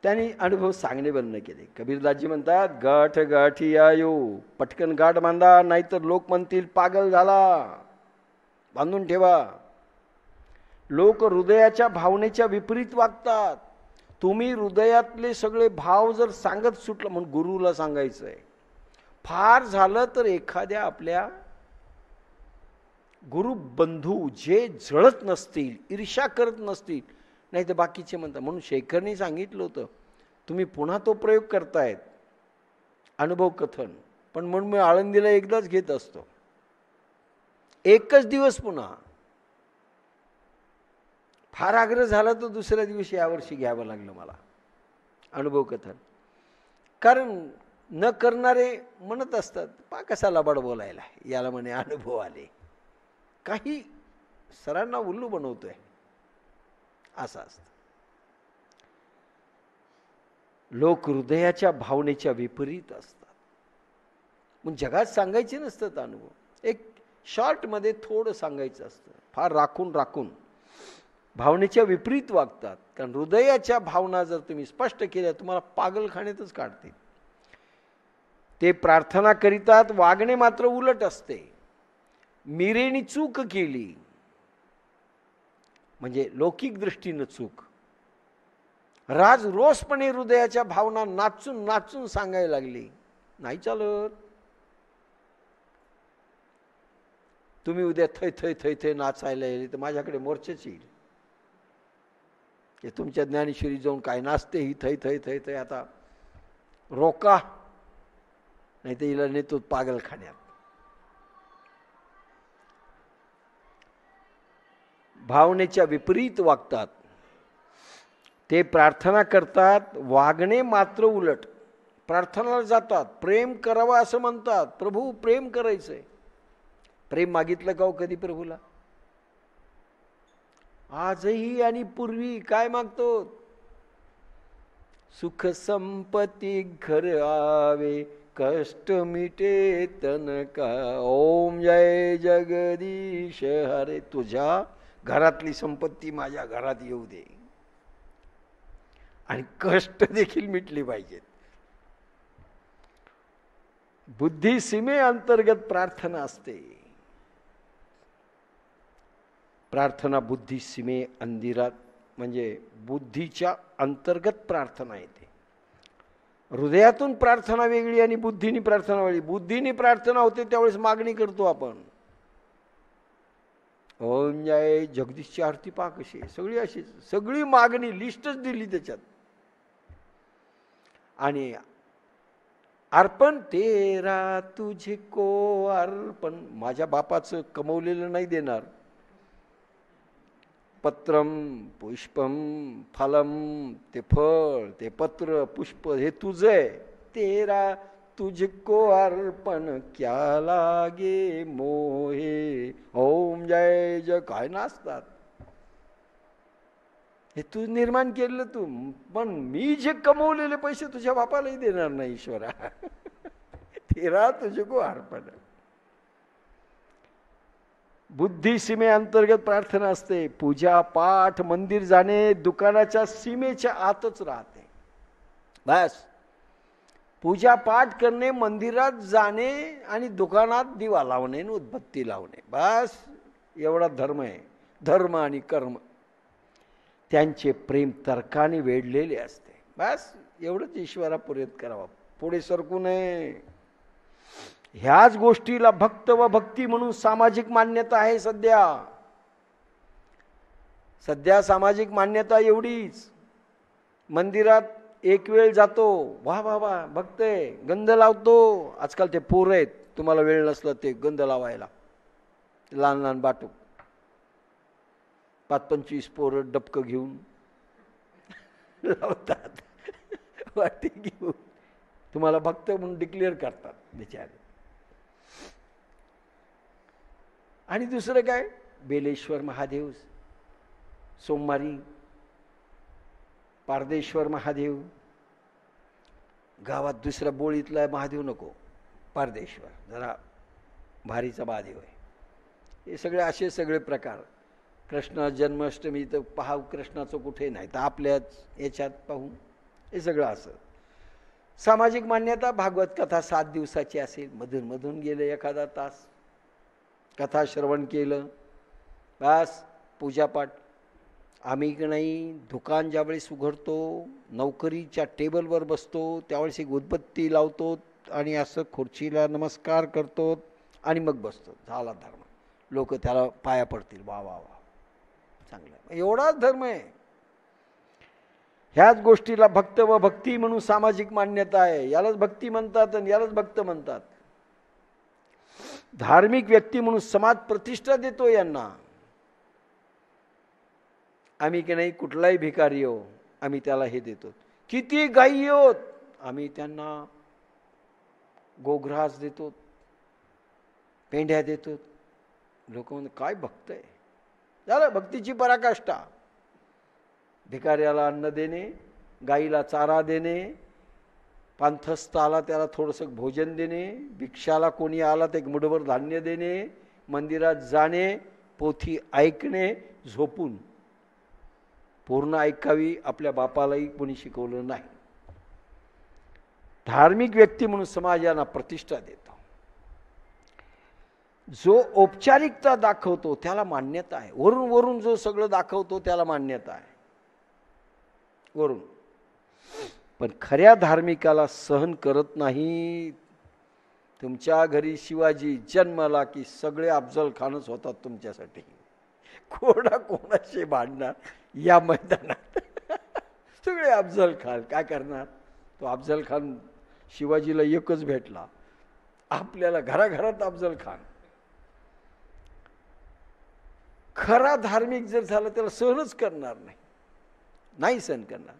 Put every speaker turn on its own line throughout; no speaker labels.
त्यांनी अनुभव सांगणे बंद केले. कबीरदासजी म्हणतात, गाठ गाठी आयो, पटकन गाठ बांधा, नाहीतर लोक म्हणतील पागल झाला. बांधून ठेवा. लोक हृदयाच्या भावनेच्या विपरीत वागतात. तुम्ही हृदयातले सगळे भाव जर सांगत सुटलं, म्हणून गुरुला सांगायचंय. फार झालं तर एखाद्या आपल्या गुरु बंधू जे जळत नसतील, ईर्ष्या करत नसतील, नाही तर बाकीचे म्हणतात. म्हणून शेखरने सांगितलं होतं, तुम्ही पुन्हा तो प्रयोग करतायत अनुभव कथन, पण म्हणून मी आळंदीला एकदाच घेत असतो, एकच दिवस. पुन्हा फार आग्रह झाला तर दुसऱ्या दिवशी यावर्षी घ्यावं लागलं मला अनुभव कथन. कारण न करणारे म्हणत असतात, पा कसा लबाड बोलायला, याला म्हणे अनुभव आले, काही सरांना उल्लू बनवतोय, असं असतं. लोक हृदयाच्या भावनेच्या विपरीत असतात. मग जगात सांगायचे नसतात अनुभव, एक शॉर्टमध्ये थोडं सांगायचं असतं, फार राखून राखून. भावनेच्या विपरीत वागतात, कारण हृदयाच्या भावना जर तुम्ही स्पष्ट केल्या तुम्हाला पागलखान्यातच काढतील. ते प्रार्थना करीतात, वागणे मात्र उलट असते. मीरेनी चूक केली म्हणजे लौकिक दृष्टीनं चूक. राज रोषपणे हृदयाच्या भावना नाचून नाचून सांगायला लागली, नाही चालत. तुम्ही उद्या थै थै थै थै नाचायला येईल तर माझ्याकडे मोर्चेच येईल की तुमच्या ज्ञानेश्वरी जाऊन काय नाचते ही थै थै थै थै, आता रोका, नाही तर हिला नेतो पागलखान्यात. भावनेच्या विपरीत वागतात. ते प्रार्थना करतात, वागणे मात्र उलट. प्रार्थनाला जातात, प्रेम करावं असं म्हणतात, प्रभू प्रेम करायचंय. प्रेम मागितलं का हो कधी प्रभूला? आजही आणि पूर्वी काय मागतो? सुख संपत्ती घर आवे, कष्ट मिटे तन का. ओम जय जगदीश हरे. तुझ्या घरातली संपत्ती माझ्या घरात येऊ दे आणि कष्ट देखील मिटले पाहिजेत. बुद्धी सीमे अंतर्गत प्रार्थना असते. प्रार्थना बुद्धी सीमे अंदिरात, म्हणजे बुद्धीच्या अंतर्गत प्रार्थना येते. हृदयातून प्रार्थना वेगळी आणि बुद्धीने प्रार्थना वेगळी. बुद्धीने प्रार्थना होते त्यावेळेस मागणी करतो आपण. ओम जय जगदीशची आरती पहा कशी, सगळी अशी, सगळी मागणी लिस्टच दिली त्याच्यात. आणि अर्पण तेरा तुझे को अर्पण, माझ्या बापाचं कमवलेलं नाही देणार. पत्रम पुष्पम फलम, ते फळ ते पत्र पुष्प हे तुझं आहे. तेरा तुझको अर्पण क्या लागे मोहे. ओम जय जय काय नाचतात, हे तू निर्माण केलं तू, पण मी जे कमवलेले पैसे तुझ्या बापालाही देणार नाही ईश्वरा. तेरा तुझको अर्पण. बुद्धी सीमे अंतर्गत प्रार्थना असते. पूजा पाठ मंदिर जाणे दुकानाच्या सीमेच्या आतच राहते. बस पूजा पाठ करणे, मंदिरात जाणे आणि दुकानात दिवा लावणे आणि उदबत्ती लावणे, बस एवढा धर्म आहे. धर्म आणि कर्म त्यांचे प्रेम तर्काने वेढलेले असते. बस एवढंच ईश्वरा पुरेत करावा, पुढे सरकू नये. ह्याच गोष्टीला भक्त व भक्ती म्हणून सामाजिक मान्यता आहे. सध्या सामाजिक मान्यता एवढीच. मंदिरात एक वेळ जातो, वा वा वा भक्त आहे, गंध लावतो. आजकाल ते पोरं आहेत, तुम्हाला वेळ नसलं ते गंध लावायला, लहान लहान बाटू 5-25 पोरं डबकं घेऊन लावतात, वाटी घेऊन तुम्हाला भक्त म्हणून डिक्लेअर करतात बिचारे. आणि दुसरं काय, बेलेश्वर महादेव सोमवारी, पारदेश्वर महादेव, गावात दुसऱ्या बोळीतला महादेव नको, पारदेश्वर जरा भारीचा महादेव आहे. हे सगळे असे सगळे प्रकार. कृष्ण जन्माष्टमी तर पाहू, कृष्णाचं कुठे नाही तर आपल्याच याच्यात पाहू. हे सगळं असं. सामाजिक मान्यता, भागवत कथा 7 दिवसाची असेल, मधून मधून गेलं एखादा तास, कथा श्रवण केलं, बस पूजापाठ. आम्ही की नाही दुकान ज्यावेळेस उघडतो, नोकरीच्या टेबलवर बसतो, त्यावेळेस एक उदबत्ती लावतो आणि असं खुर्चीला नमस्कार करतो आणि मग बसतो. झाला धर्म. लोक त्याला पाया पडतील, वा वा वा, चांगलं आहे. एवढाच धर्म आहे. ह्याच गोष्टीला भक्त व भक्ती म्हणून सामाजिक मान्यता आहे. यालाच भक्ती म्हणतात आणि यालाच भक्त म्हणतात. धार्मिक व्यक्ती म्हणून समाज प्रतिष्ठा देतो यांना. आम्ही की नाही कुठलाही भिकारी हो, आम्ही त्याला हे देतो. किती गायी होत, आम्ही त्यांना गोग्रास देतो, पेंढ्या देतो. लोक म्हणतात काय भक्त आहे. झालं भक्तीची पराकाष्ठा. भिकाऱ्याला अन्न देणे, गाईला चारा देणे, पांथस्थ आला त्याला थोडंसं भोजन देणे, भिक्षाला कोणी आला तर एक मुठभर धान्य देणे, मंदिरात जाणे, पोथी ऐकणे, झोपून. पूर्ण ऐकावी आपल्या बापालाही कोणी शिकवलं नाही. धार्मिक व्यक्ती म्हणून समाजाला प्रतिष्ठा देतो. जो औपचारिकता दाखवतो त्याला मान्यता आहे. वरून वरून जो सगळं दाखवतो त्याला मान्यता आहे, वरून. पण खऱ्या धार्मिकाला सहन करत नाही. तुमच्या घरी शिवाजी जन्माला की सगळे अफजल खानच होतात तुमच्यासाठी. कोणा कोणाशी भांडणार या मैदानात. सगळे अफजल खान. काय करणार. तो अफजल खान शिवाजीला एकच भेटला, आपल्याला घराघरात अफजल खान. खरा धार्मिक जर झाला त्याला सहनच करणार नाही, नाही सहन करणार.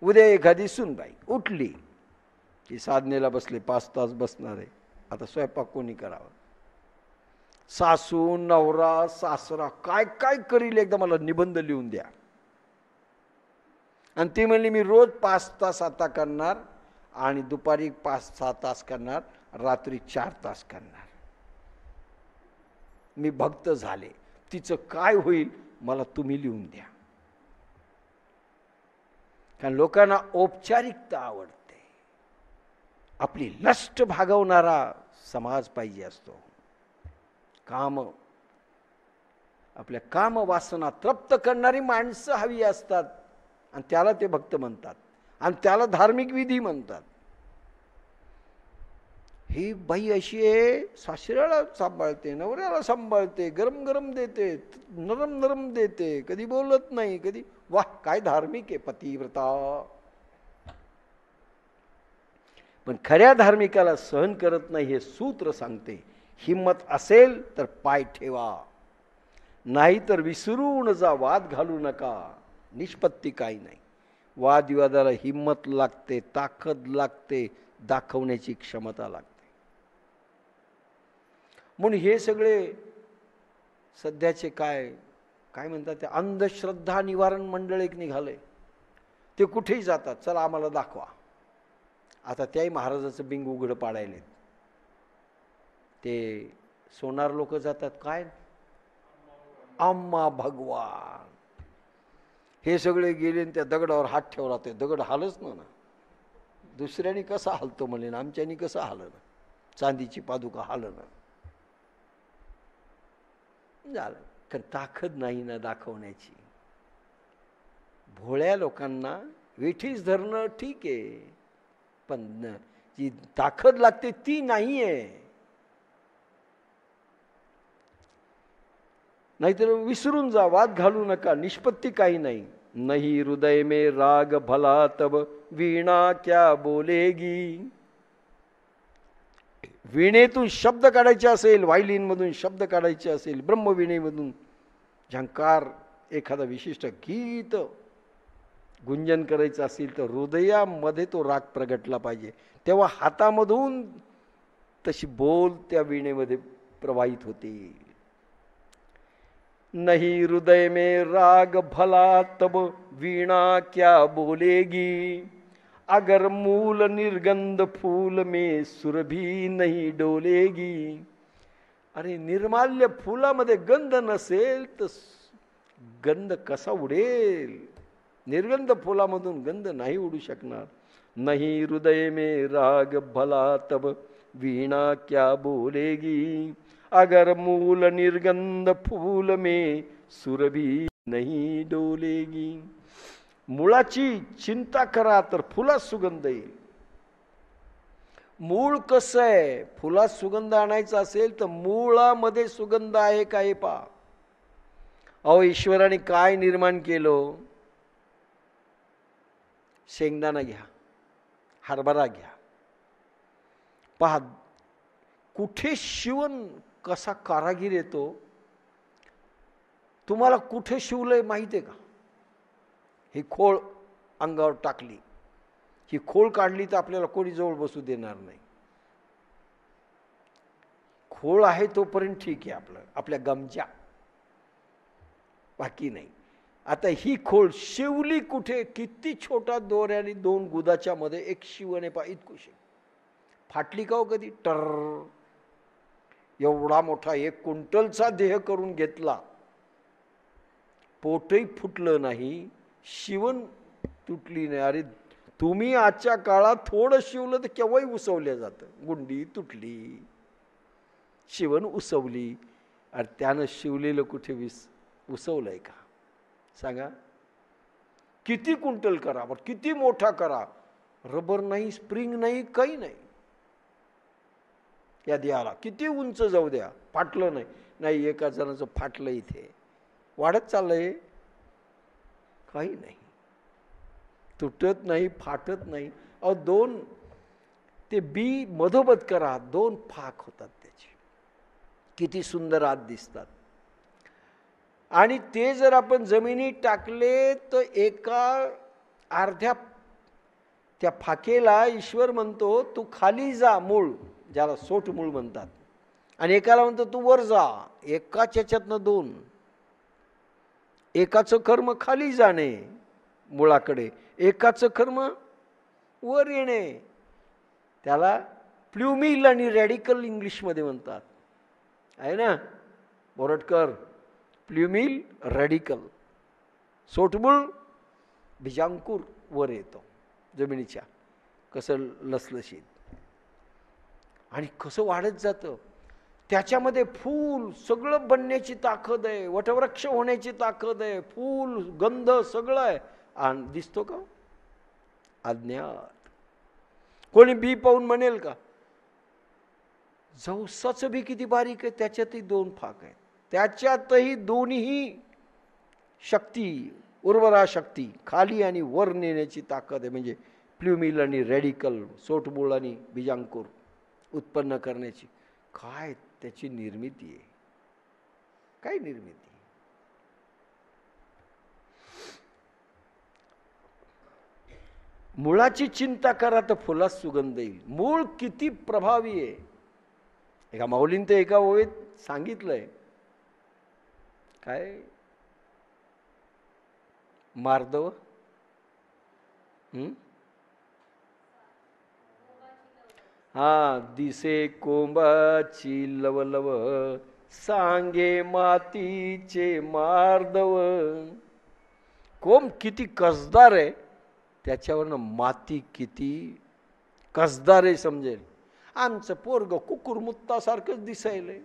उद्या एखादी सुनबाई उठली की साधनेला बसले, 5 तास बसणार आहे, आता स्वयंपाक कोणी करावा. सासू नवरा सासरा काय काय करील एकदा मला निबंध लिहून द्या. आणि ती म्हणली मी रोज 5 तास आता करणार आणि दुपारी 5-6 तास करणार, रात्री 4 तास करणार. मी भक्त झाले. तिचं काय होईल मला तुम्ही लिहून द्या. कारण लोकांना औपचारिकता आवडते. आपली लष्ट भागवणारा समाज पाहिजे असतो. काम, आपल्या काम वासना तृप्त करणारी माणसं हवी असतात आणि त्याला ते भक्त म्हणतात आणि त्याला धार्मिक विधी म्हणतात. ही बाई अशी आहे, सासऱ्याला सांभाळते, नवऱ्याला सांभाळते, गरम गरम देते, नरम नरम देते, कधी बोलत नाही, कधी. वाह काय धार्मिक आहे, पतिव्रता. पण खऱ्या धार्मिकाला सहन करत नाही हे सूत्र सांगते. हिम्मत असेल तर पाय ठेवा, नाही तर विसरून जा. वाद घालू नका, निष्पत्ती काही नाही. वादविवादाला हिम्मत लागते, ताकद लागते, दाखवण्याची क्षमता लागते. म्हणून हे सगळे सध्याचे काय काय म्हणतात ते अंधश्रद्धा निवारण मंडळ एक निघालंय. ते कुठेही जातात, चला आम्हाला दाखवा. आता त्याही महाराजाचं बिंग उघडं पाडायले. ते सोनार लोक जातात, काय आम्हा भगवान. हे सगळे गेले त्या दगडावर हात ठेवला, ते दगड हालच ना. दुसऱ्याने कसा हालतो म्हणले, आमच्यानी कसं हाललं. चांदीची पादुका हालणं झालं. तर ताकद नाही ना दाखवण्याची. भोळ्या लोकांना वेठीस धरणं ठीक आहे, पण जी ताकद लागते ती नाही आहे. नाहीतर विसरून जा, वाद घालू नका, निष्पत्ती काही नाही. नहीं हृदय में राग भला तब वीणा क्या बोलेगी. वीणेतून शब्द काढायचे असेल, व्हायलिनमधून शब्द काढायचे असेल, ब्रह्मवीणेमधून झंकार, एखादा विशिष्ट गीत गुंजन करायचं असेल तर हृदयामध्ये तो राग प्रगटला पाहिजे. तेव्हा हातामधून तशी बोल त्या वीणेमध्ये प्रवाहित होते. नहीं हृदय में राग भला तब वीणा क्या बोलेगी. अगर मूल निर्गंध फूल में सुरभी नहीं डोलेगी. अरे निर्माल्य फुलामध्ये गंध नसेल तर गंध कसा उडेल. निर्गंध फुलामधून गंध नाही उडू शकणार. नहीं हृदय में राग भला तब वीणा क्या बोलेगी, अगर मूल निर्गंध फूल में सुर भी नहीं डोलेगी. मुळाची चिंता करा तर फुलात सुगंध येईल. मूळ कसं आहे, फुलात सुगंध आणायचा असेल तर मुळामध्ये सुगंध आहे का हे पहा. अहो ईश्वराने काय निर्माण केलं, शेंगदाणा घ्या, हरभरा घ्या, पहा कुठे शिवण कसा कारागीर येतो. तुम्हाला कुठे शिवलंय माहिती आहे का. ही खोळ अंगावर टाकली, ही खोळ काढली तर आपल्याला कोणी जवळ बसू देणार नाही. खोळ आहे तोपर्यंत ठीक आहे, आपल्या गमच्या, बाकी नाही. आता ही खोळ शिवली कुठे, किती छोटा दोऱ्याने 2 गुदाच्या मध्ये एक शिवणे पा इतकुशी फाटली का हो कधी. टर एवढा मोठा 1 क्विंटलचा देह करून घेतला, पोटही फुटलं नाही, शिवण तुटली नाही. अरे तुम्ही आजच्या काळात थोडं शिवलं तर केव्हाही उसवलं जातं. गुंडी तुटली, शिवण उसवली, अरे त्यानं शिवलेलं कुठे उसवलंय का सांगा. किती क्विंटल करा, बरं किती मोठा करा, रबर नाही, स्प्रिंग नाही, काही नाही. या देहाला किती उंच जाऊ द्या, फाटलं नाही. नाही एका जणाचं फाटलं, इथे वाढत चाललंय, काही नाही, तुटत नाही, फाटत नाही. अहो 2 ते बी मधोमध करा, 2 फाक होतात त्याचे, किती सुंदर आत दिसतात. आणि ते जर आपण जमिनीत टाकले तर एका अर्ध्या त्या फाकेला ईश्वर म्हणतो तू खाली जा, मूळ ज्याला सोट मूळ म्हणतात, आणि एकाला म्हणतो तू वर जा. एकाच याच्यातनं 2, एकाचं कर्म खाली जाणे मुळाकडे, एकाचं कर्म वर येणे. त्याला प्ल्युमिल आणि रॅडिकल इंग्लिशमध्ये म्हणतात, आहे ना बोरटकर. प्ल्युमिल रॅडिकल, सोटमूळ बीजांकुर वर येतो जमिनीच्या, कसं लसलशीत आणि कसं वाढत जातं. त्याच्यामध्ये फूल सगळं बनण्याची ताकद आहे, वटवृक्ष होण्याची ताकद आहे, फूल गंध सगळं आहे. आणि दिसतो का अज्ञात. कोणी बी पाहून म्हणेल का जवसाचं बी किती बारीक आहे, त्याच्यातही 2 फाक आहेत, त्याच्यातही दोन्ही शक्ती, उर्वरा शक्ती, खाली आणि वर नेण्याची ताकद आहे. म्हणजे प्ल्युमिल आणि रॅडिकल, सोटमूळ आणि बीजांकुर उत्पन्न करण्याची काय त्याची निर्मिती आहे, काय निर्मिती. मुळाची चिंता करा तर फुलात सुगंध येईल. मूळ किती प्रभावी आहे. एका माऊलीन ते एका ओळीत सांगितलंय, काय मार्दव, हा दिसे कोंबाची लवलव, सांगे मातीचे मार्दव. कोंब किती कसदार आहे, त्याच्यावरनं माती किती कसदार आहे समजेल. आमचं पोरग कुकुरमुत्तासारखंच दिसायलंय,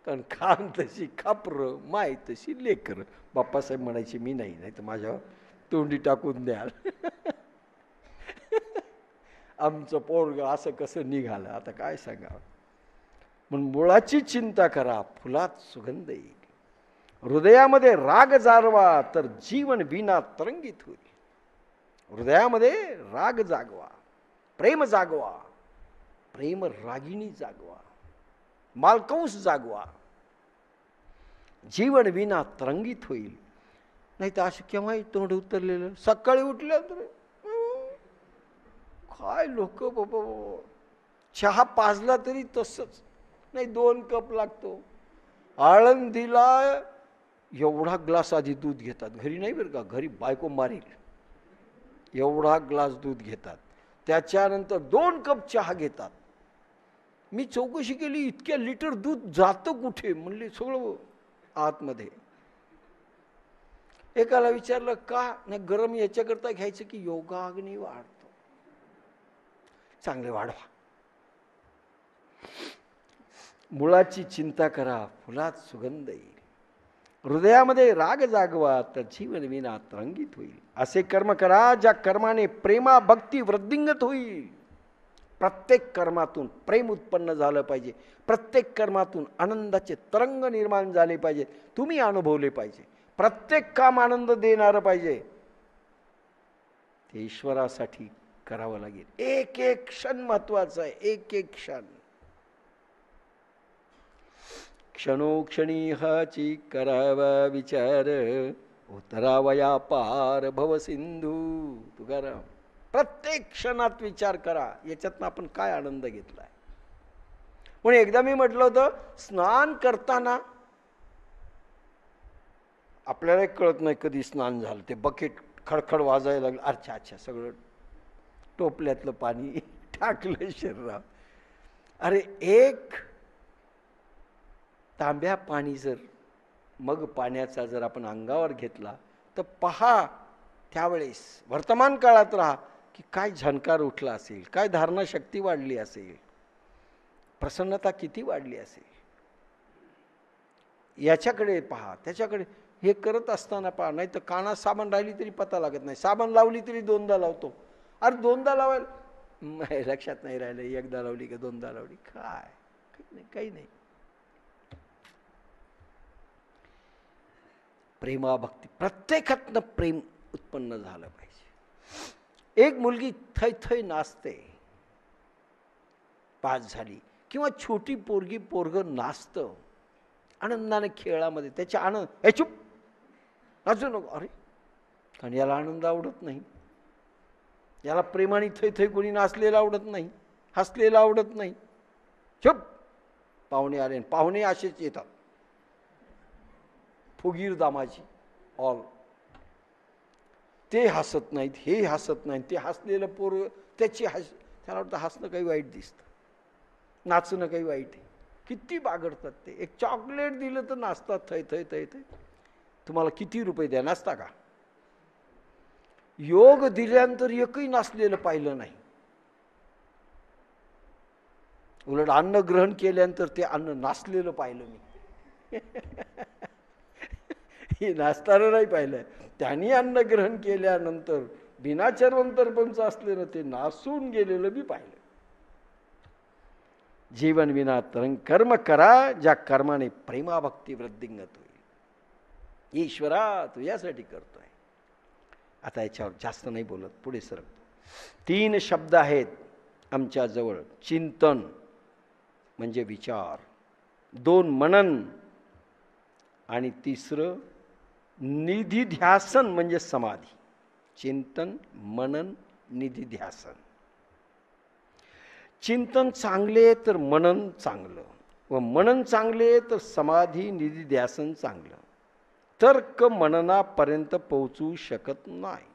कारण खान तशी खापर, माय तशी लेकर. बाप्पासाहेब म्हणायचे मी नाही, नाही तर माझ्या तोंडी टाकून द्याल. आमचं पोरग असं कसं निघालं, आता काय सांगावं. म्हणून मुळाची चिंता करा, फुलात सुगंध येईल. हृदयामध्ये राग जारवा तर जीवन विना तरंगित होईल. हृदयामध्ये राग जागवा, प्रेम जागवा, प्रेम रागिणी जागवा, मालकंस जागवा, जीवन विना तरंगित होईल. नाही तर असं केव्हाही तोंड उतरलेलं. सकाळी उठल्या तर काय लोक बाबा, चहा पाजला तरी तसंच नाही, 2 कप लागतो. आळंदीला एवढा ग्लास आधी दूध घेतात, घरी नाही बरं का, घरी बायको मारील, एवढा ग्लास दूध घेतात, त्याच्यानंतर 2 कप चहा घेतात. मी चौकशी केली, इतक्या लिटर दूध जातं कुठे, म्हणले सगळं आतमध्ये. एकाला विचारलं का नाही, गरम याच्याकरता घ्यायचं की योगाग्नी वाढतो. चांगले वाढवा. मुळाची चिंता करा, फुलात सुगंध येईल. हृदयामध्ये राग जागवा, तर जीवन विनात रंगीत होईल. असे कर्म करा ज्या कर्माने प्रेमा भक्ती वृद्धिंगत होईल. प्रत्येक कर्मातून प्रेम उत्पन्न झालं पाहिजे. प्रत्येक कर्मातून आनंदाचे तरंग निर्माण झाले पाहिजे. तुम्ही अनुभवले पाहिजे. प्रत्येक काम आनंद देणारं पाहिजे. ते ईश्वरासाठी करावं लागेल. एक एक क्षण महत्वाचा आहे. एक एक क्षण. क्षणोक्षणी हाची करावा विचार, उतरावया पार भव सिंधू. तुकाराम. प्रत्येक क्षणात विचार करा, याच्यातनं आपण काय आनंद घेतलाय. पण एकदा मी म्हटलं होतं, स्नान करताना आपल्याला कळत नाही कधी स्नान झालं. ते बकेट खडखड वाजायला लागलं. अच्छा अच्छा, सगळं टोपल्यातलं पाणी टाकलं शरीरात. अरे एक तांब्या पाणी जर, मग पाण्याचा जर आपण अंगावर घेतला तर पहा, त्यावेळेस वर्तमान काळात राहा की काय झणकार उठला असेल, काय धारणा शक्ती वाढली असेल, प्रसन्नता किती वाढली असेल. याच्याकडे पहा, त्याच्याकडे. हे करत असताना पहा. नाही तर कानात साबण राहिली तरी पता लागत नाही. साबण लावली तरी दोनदा लावतो. अरे दोनदा लावायला लक्षात नाही राहिलं, एकदा लावली का दोनदा लावली. काय काही नाही. प्रेमाभक्ती, प्रत्येकातनं प्रेम उत्पन्न झालं पाहिजे. एक मुलगी थै थै नाचते, पास झाली, किंवा छोटी पोरगी पोरग नाचतं आनंदाने खेळामध्ये, त्याच्या आनंद. हे चुप, नाचू नको. अरे, कारण याला आनंद आवडत नाही. याला प्रेमाने थै थै कोणी नाचलेलं आवडत नाही, हसलेलं आवडत नाही. चुप. पाहुणे आले, पाहुणे असेच येतात, फुगीर दामाची ऑल. ते हसत नाहीत, हे हसत नाहीत. ते हसलेलं पोर त्याची त्याला वाटतं हसणं काही वाईट दिसतं, नाचणं काही वाईट आहे. किती बागडतात ते. एक चॉकलेट दिलं तर नाचतात, थै थै थै थै. तुम्हाला किती रुपये द्या, नाचता का? योग दिल्यानंतर एकही नाचलेलं पाहिलं नाही. उलट अन्न ग्रहण केल्यानंतर ते अन्न नाचलेलं पाहिलं मी. हे नाचताना नाही पाहिलं. त्यांनी अन्न ग्रहण केल्यानंतर बिना चर्वंतरपंच असलेलं ते नाचून गेलेलं मी पाहिलं. जीवन विना तरंग. कर्म करा ज्या कर्माने प्रेमाभक्ती वृद्धिंगत होईल. ईश्वरा तुझ्यासाठी करतोय. आता याच्यावर जास्त नाही बोलत, पुढे सरकतो. 3 शब्द आहेत आमच्या जवळ. चिंतन म्हणजे विचार, 2 मनन, आणि 3 निधिध्यासन म्हणजे समाधी. चिंतन, मनन, निधिध्यासन. चिंतन चांगले तर मनन चांगलं, व मनन चांगले तर समाधी निधिध्यासन चांगलं. तर्क मननापर्यंत पोहोचू शकत नाही.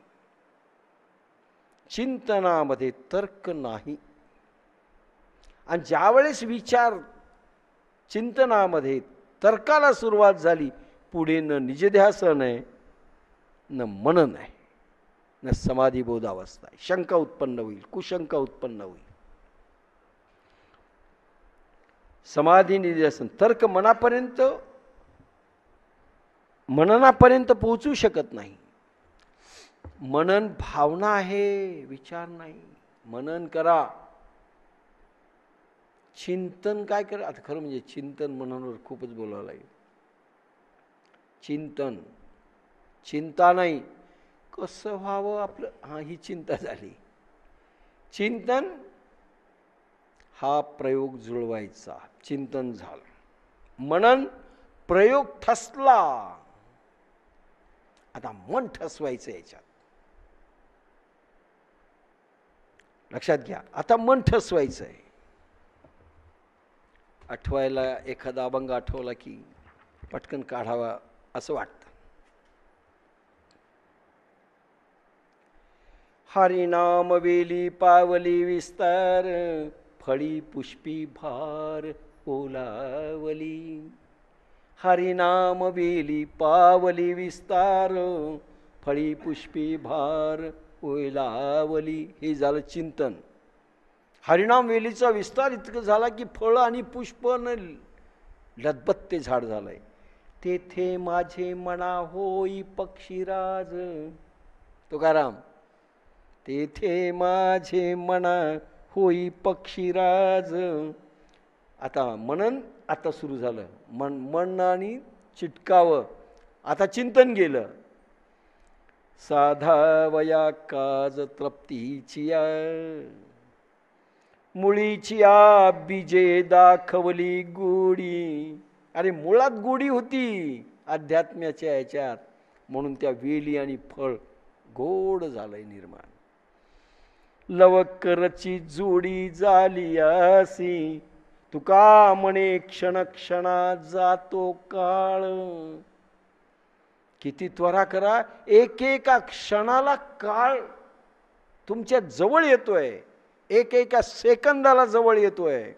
चिंतनामध्ये तर्क नाही. आणि ज्यावेळेस विचार चिंतनामध्ये तर्काला सुरुवात झाली, पुढे न निजध्यासन आहे, न मनन आहे, न समाधीबोध अवस्था आहे. शंका उत्पन्न होईल, कुशंका उत्पन्न होईल. समाधी निध्यासन. तर्क मनापर्यंत मननापर्यंत पोहोचू शकत नाही. मनन भावना आहे, विचार नाही. मनन करा. चिंतन काय करा. आता खरं म्हणजे चिंतन मननावर खूपच बोलावं लागेल. चिंतन, चिंता नाही, कसं व्हावं आपलं, हा ही चिंता झाली. चिंतन हा प्रयोग जुळवायचा, चिंतन झालं. मनन प्रयोग ठसला, आता मन ठसवायचं याच्यात. लक्षात घ्या, आता मन ठसवायचं आहे. आठवायला एखादा अभंग आठवला की पटकन काढावा असं वाटतं. हरिनाम वेली पावली विस्तार, फळी पुष्पी भार ओलावली. हरिनाम वेली पावली विस्तार, फळी पुष्पी भार ओलावली. हे झालं चिंतन. हरिनाम वेलीचा विस्तार इतकं झाला की फळ आणि पुष्प लदबत्ते झाड झालंय. तेथे माझे मना होई पक्षीराज. तुकाराम, तेथे माझे मना होई पक्षीराज. आता मनन आता सुरू झालं. मन आणि चिटकावं. आता चिंतन गेलं. साधावया काज तृप्तीचिया, मुळीचिया बीजे दाखवली गोडी. अरे मुळात गोडी होती अध्यात्म्याच्या याच्यात, म्हणून त्या वेली आणि फळ गोड झालंय निर्माण. लवकरची जोडी झाली असी, तुका म्हणे क्षण क्षणा जातो काळ. किती त्वरा करा, एक एका क्षणाला काळ तुमच्या जवळ येतोय, एक एका सेकंदाला जवळ येतोय.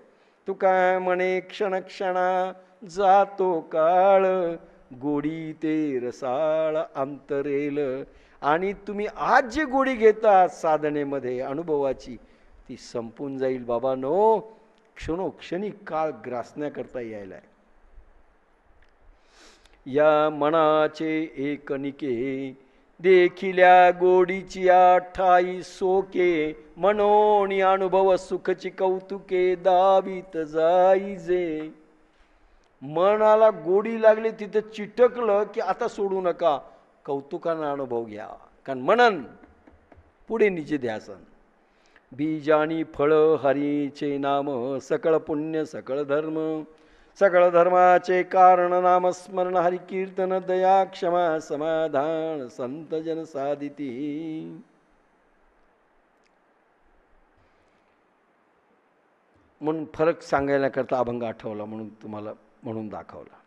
तुका म्हणे क्षण क्षणा जातो काळ, गोडी ते रसाळ अंतरेल. आणि तुम्ही आज जी गोडी घेता साधनेमध्ये अनुभवाची, ती संपून जाईल बाबांनो. क्षणोक्षणी काळ ग्रासण्याकरता यायलाय. या मनाचे एकनिके, देखिल्या गोडीची ठाई सोके. मनोनी अनुभव सुखची कौतुके, दावीत जाईजे. मनाला गोडी लागली, तिथं चिटकलं की आता सोडू नका, कौतुकानं अनुभव घ्या. कारण मनन पुढे निजे ध्यासन. बीजानी फळ हरीचे नाम, सकळ पुण्य सकळ धर्म. सकळ धर्माचे कारण नामस्मरण, हरि कीर्तन दया क्षमा समाधान संत जन साधिती. म्हणून फरक सांगायला करता अभंग आठवला, म्हणून तुम्हाला म्हणून दाखवला.